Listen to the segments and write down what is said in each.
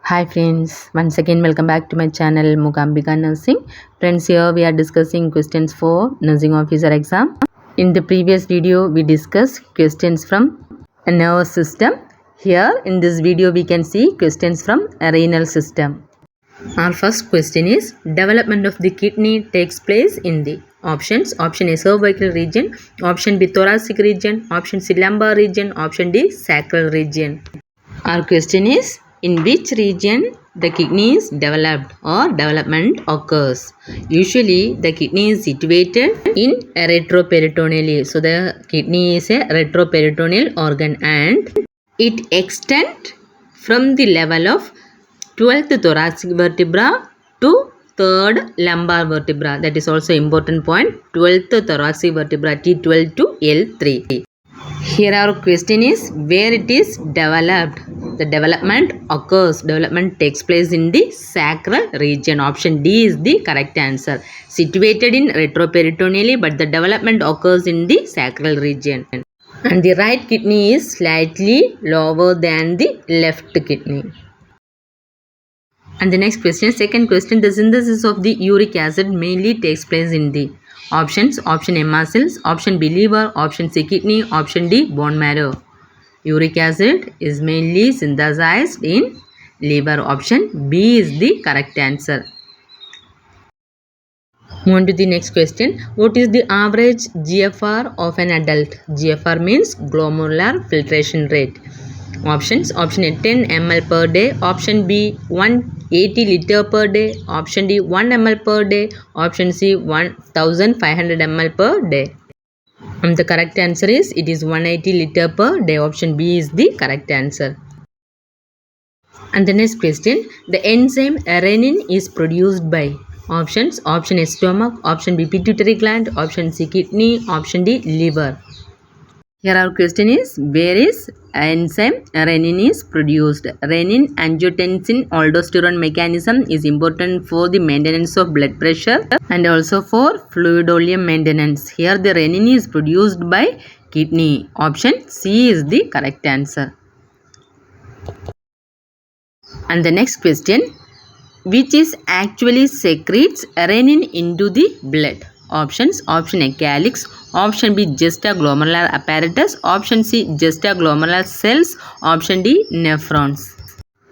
Hi friends, once again welcome back to my channel Mugambika Nursing. Friends, here we are discussing questions for nursing officer exam. In the previous video we discussed questions from a nervous system. Here in this video we can see questions from a renal system. Our first question is, development of the kidney takes place in the options. Option A, cervical region. Option B, thoracic region. Option C, lumbar region. Option D, sacral region. Our question is, in which region the kidney is developed or development occurs? Usually the kidney is situated in retroperitoneally. So the kidney is a retroperitoneal organ and it extends from the level of 12th thoracic vertebra to 3rd lumbar vertebra. That is also important point. 12th thoracic vertebra T12 to L3. Here our question is, where it is developed. The development occurs, development takes place in the sacral region. Option D is the correct answer. Situated in retroperitoneally, but the development occurs in the sacral region. And the right kidney is slightly lower than the left kidney. And the next question, second question, the synthesis of the uric acid mainly takes place in the options. Option A, muscles. Option B, liver. Option C, kidney. Option D, bone marrow. Uric acid is mainly synthesized in liver. Option B is the correct answer. Move on to the next question. What is the average GFR of an adult? GFR means glomerular filtration rate. Options. Option A, 10 ml per day. Option B, 180 liter per day. Option D, 1 ml per day. Option C, 1500 ml per day. The correct answer is, it is 180 liter per day. Option B is the correct answer. And the next question, the enzyme renin is produced by options. Option A, stomach. Option B, pituitary gland. Option C, kidney. Option D, liver. Here our question is, where is enzyme renin is produced? Renin angiotensin aldosterone mechanism is important for the maintenance of blood pressure and also for fluid volume maintenance. Here the renin is produced by kidney. Option C is the correct answer. And the next question, which is actually secretes renin into the blood? Options. Option A, calyx. Option B, juxtaglomerular apparatus. Option C, juxtaglomerular cells. Option D, nephrons.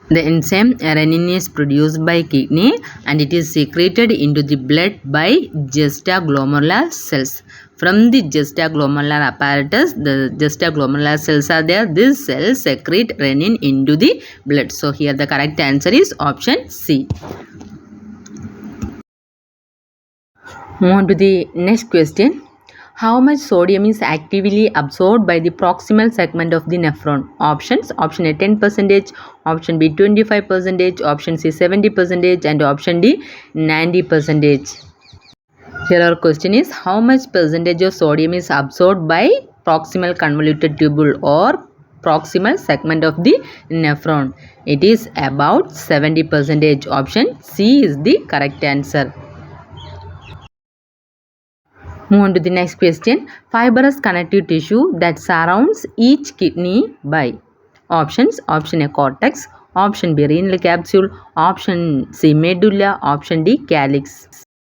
The enzyme renin is produced by kidney and it is secreted into the blood by juxtaglomerular cells. From the juxtaglomerular apparatus, the juxtaglomerular cells are there. These cells secrete renin into the blood. So here the correct answer is option C. Move on to the next question. How much sodium is actively absorbed by the proximal segment of the nephron? Options. Option A, 10%. Option B, 25%. Option C, 70%. And option D, 90%. Here our question is, how much percentage of sodium is absorbed by proximal convoluted tubule or proximal segment of the nephron? It is about 70%. Option C is the correct answer. Move on to the next question. Fibrous connective tissue that surrounds each kidney by options. Option A, cortex. Option B, renal capsule. Option C, medulla. Option D, calyx.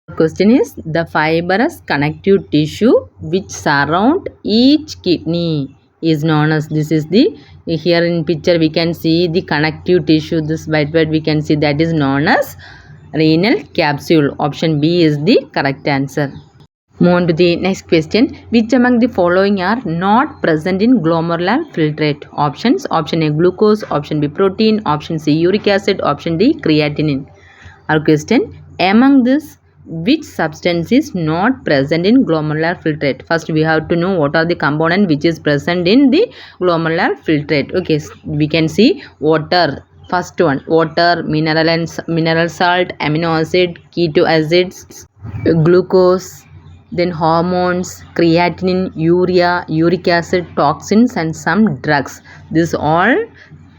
The question is, the fibrous connective tissue which surround each kidney is known as, this is the, here in picture we can see the connective tissue, this white we can see, that is known as renal capsule. Option B is the correct answer. Move on to the next question. Which among the following are not present in glomerular filtrate? Options. Option A, glucose. Option B, protein. Option C, uric acid. Option D, creatinine. Our question, among this, which substance is not present in glomerular filtrate? First we have to know what are the components which is present in the glomerular filtrate. Okay, we can see water. First one, water, mineral salt, amino acid, keto acids, glucose, then hormones, creatinine, urea, uric acid, toxins and some drugs. This all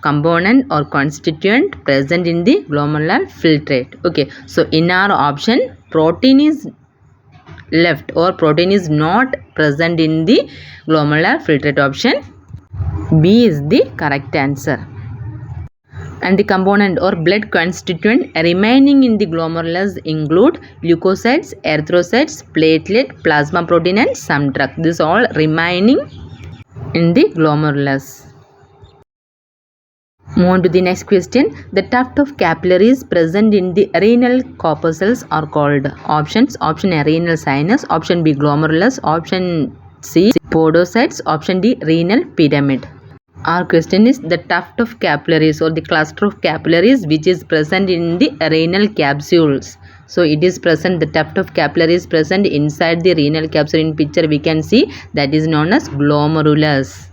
component or constituent present in the glomerular filtrate. Okay, so in our option, protein is left or protein is not present in the glomerular filtrate. Option B is the correct answer. And the component or blood constituent remaining in the glomerulus include leukocytes, erythrocytes, platelet, plasma protein and some drug. This all remaining in the glomerulus. Move on to the next question. The tuft of capillaries present in the renal corpuscles are called options. Option A, renal sinus. Option B, glomerulus. Option C, podocytes. Option D, renal pyramid. Our question is the tuft of capillaries or the cluster of capillaries which is present in the renal capsules. So it is present, the tuft of capillaries present inside the renal capsule. In picture we can see that is known as glomerulus.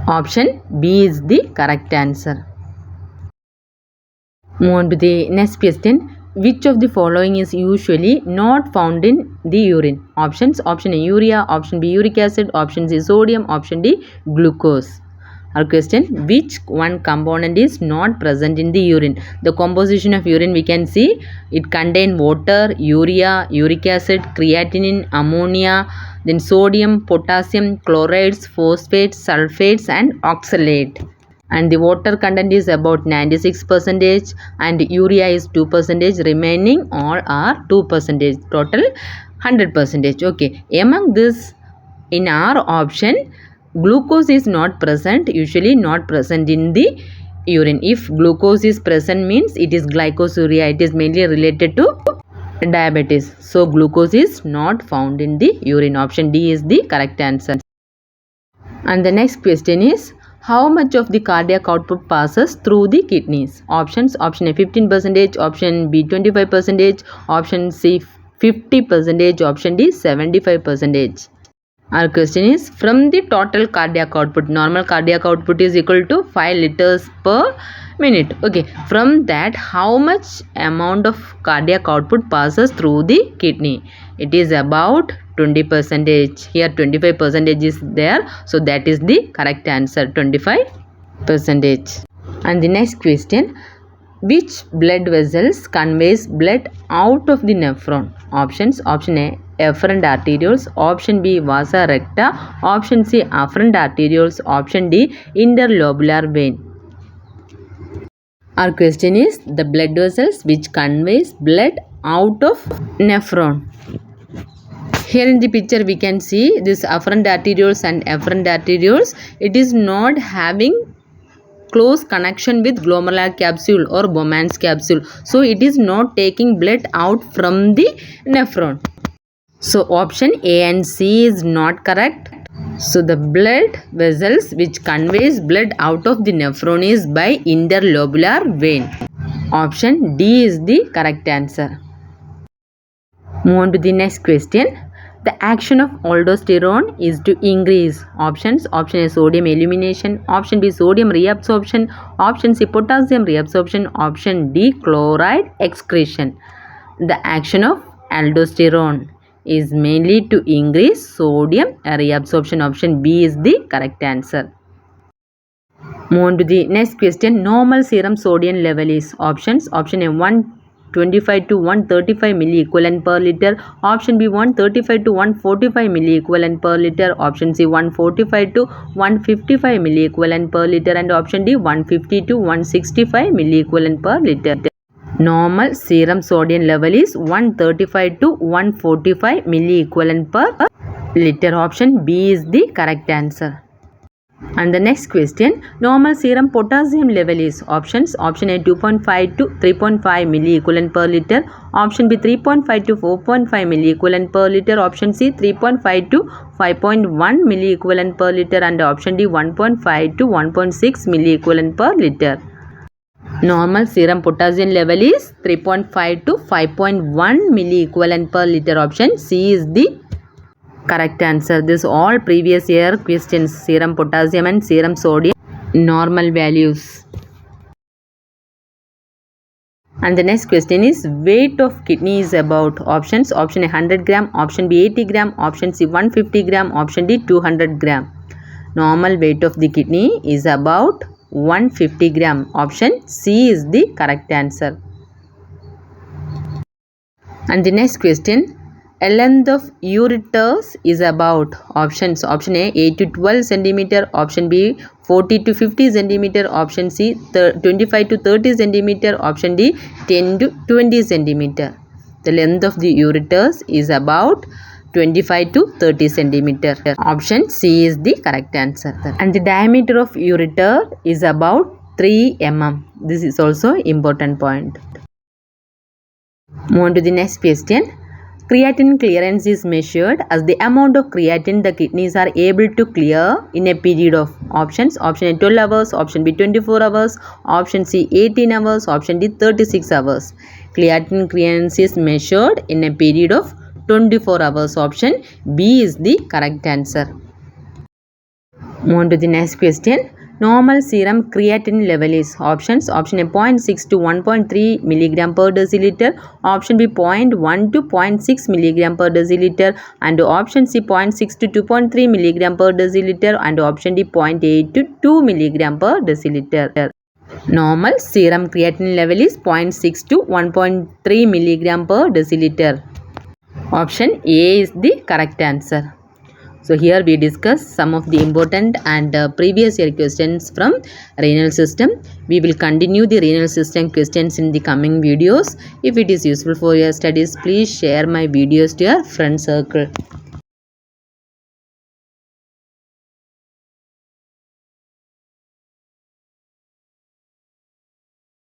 Option B is the correct answer. Move on to the next question. Which of the following is usually not found in the urine? Options. Option A, urea. Option B, uric acid. Option C, sodium. Option D, glucose. Our question, which one component is not present in the urine? The composition of urine we can see it contain water, urea, uric acid, creatinine, ammonia, then sodium, potassium, chlorides, phosphates, sulfates and oxalate. And the water content is about 96% and urea is 2%, remaining all are 2%, total 100%. Okay, among this in our option glucose is not present, usually not present in the urine. If glucose is present means it is glycosuria, it is mainly related to diabetes. So glucose is not found in the urine. Option D is the correct answer. And the next question is, how much of the cardiac output passes through the kidneys? Options. Option A, 15%. Option B, 25%. Option C, 50%. Option D, 75%. Our question is, from the total cardiac output, normal cardiac output is equal to 5 liters per minute. Okay, from that how much amount of cardiac output passes through the kidney? It is about 20%. Here 25% is there, so that is the correct answer, 25%. And the next question, which blood vessels conveys blood out of the nephron? Options. Option A, efferent arterioles. Option B, vasa recta. Option C, afferent arterioles. Option D, interlobular vein. Our question is the blood vessels which conveys blood out of nephron. Here in the picture we can see this afferent arterioles and efferent arterioles. It is not having close connection with glomerular capsule or Bowman's capsule. So it is not taking blood out from the nephron. So option A and C is not correct. So the blood vessels which conveys blood out of the nephron is by interlobular vein. Option D is the correct answer. Move on to the next question. The action of aldosterone is to increase. Options. Option A, sodium elimination. Option B, sodium reabsorption. Option C, potassium reabsorption. Option D, chloride excretion. The action of aldosterone is mainly to increase sodium reabsorption. Option B is the correct answer. Move on to the next question. Normal serum sodium level is. Options. Option A, 125 to 135 milliequivalent per liter. Option B, 135 to 145 milliequivalent per liter. Option C, 145 to 155 milliequivalent per liter. And option D, 150 to 165 milliequivalent per liter. Normal serum sodium level is 135 to 145 milliequivalent per liter. Option B is the correct answer. And the next question, normal serum potassium level is. Options. Option A, 2.5 to 3.5 milliequivalent per liter. Option B, 3.5 to 4.5 milliequivalent per liter. Option C, 3.5 to 5.1 milliequivalent per liter. And option D, 1.5 to 1.6 milliequivalent per liter. Normal serum potassium level is 3.5 to 5.1 milliequivalent per liter. Option C is the correct answer. This all previous year questions, serum potassium and serum sodium normal values. And the next question is, weight of kidney is about. Options. Option A, 100 gram. Option B, 80 gram. Option C, 150 gram. Option D, 200 gram. Normal weight of the kidney is about 150 gram. Option C is the correct answer. And the next question, A length of ureters is about options. Option A 8 to 12 centimeter. Option B 40 to 50 centimeter. Option C 25 to 30 centimeter. Option D 10 to 20 centimeter. The length of the ureters is about 25 to 30 centimeter. Option C is the correct answer. And the diameter of ureter is about 3 mm. This is also important point. Move on to the next question. Creatinine clearance is measured as the amount of creatinine the kidneys are able to clear in a period of options. Option A 12 hours, option B 24 hours, option C 18 hours, option D 36 hours. Creatinine clearance is measured in a period of 24 hours. Option B is the correct answer. Move on to the next question. Normal serum creatinine level is options. Option A 0.6 to 1.3 milligram per deciliter. Option B 0.1 to 0.6 milligram per deciliter. And option C 0.6 to 2.3 milligram per deciliter. And option D 0.8 to 2 milligram per deciliter. Normal serum creatinine level is 0.6 to 1.3 milligram per deciliter. Option A is the correct answer. So here we discuss some of the important and previous year questions from renal system. We will continue the renal system questions in the coming videos. If it is useful for your studies, please share my videos to your friend circle.